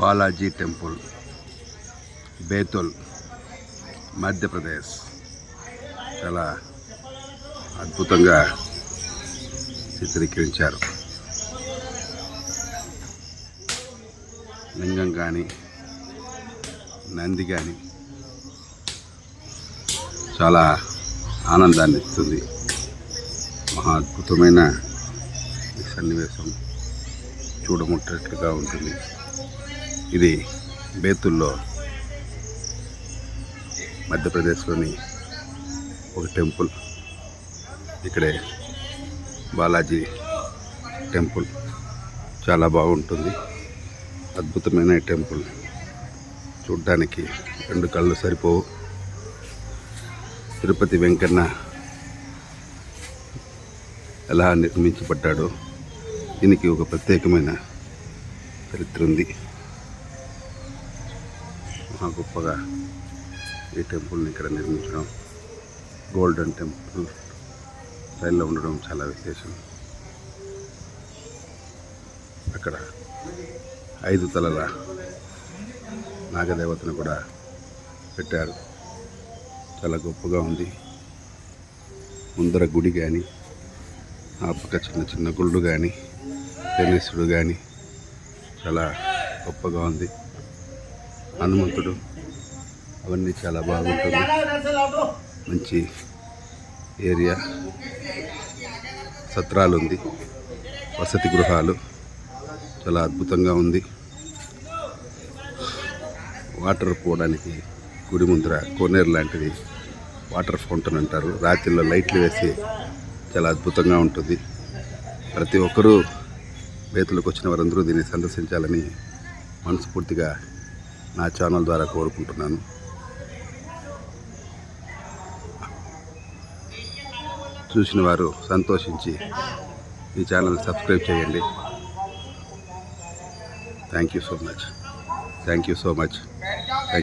Balaji temple, Betul, Madhya Pradesh. చాలా అద్భుతంగా చిత్రీకరించారు. లింగం కానీ నంది కానీ చాలా ఆనందాన్ని ఇస్తుంది. మహా అద్భుతమైన సన్నివేశం చూడముట్టేట్లుగా ఉంటుంది. ఇది బేతుల్లో మధ్యప్రదేశ్లోని ఒక టెంపుల్. ఇక్కడే బాలాజీ టెంపుల్ చాలా బాగుంటుంది. అద్భుతమైన టెంపుల్ చూడ్డానికి 2 కళ్ళు సరిపోవు. తిరుపతి వెంకన్న ఎలా నిర్మించబడ్డాడో దీనికి ఒక ప్రత్యేకమైన చరిత్ర ఉంది. మహా గొప్పగా ఈ టెంపుల్ని ఇక్కడ నిర్మించడం, గోల్డెన్ టెంపుల్ స్టైల్లో ఉండడం చాలా విశేషం. అక్కడ 5 తలల నాగదేవతను కూడా పెట్టారు. చాలా గొప్పగా ఉంది. ముందర గుడి కానీ, ఆ పక్క చిన్న చిన్న గుళ్ళు కానీ, గణేశుడు కానీ చాలా గొప్పగా ఉంది. హనుమంతుడు అవన్నీ చాలా బాగుంటుంది. మంచి ఏరియా, సత్రాలు ఉంది, వసతి గృహాలు చాలా అద్భుతంగా ఉంది. వాటర్ పోవడానికి గుడి ముందర కోనేరు లాంటిది వాటర్ ఫౌంటైన్ అంటారు. రాత్రిలో లైట్లు వేసి చాలా అద్భుతంగా ఉంటుంది. ప్రతి ఒక్కరూ బేతులకు వచ్చిన వారందరూ దీన్ని సందర్శించాలని మనస్ఫూర్తిగా నా ఛానల్ ద్వారా కోరుకుంటున్నాను. చూసిన వారు సంతోషించి ఈ ఛానల్ సబ్స్క్రైబ్ చేయండి. Thank you so much.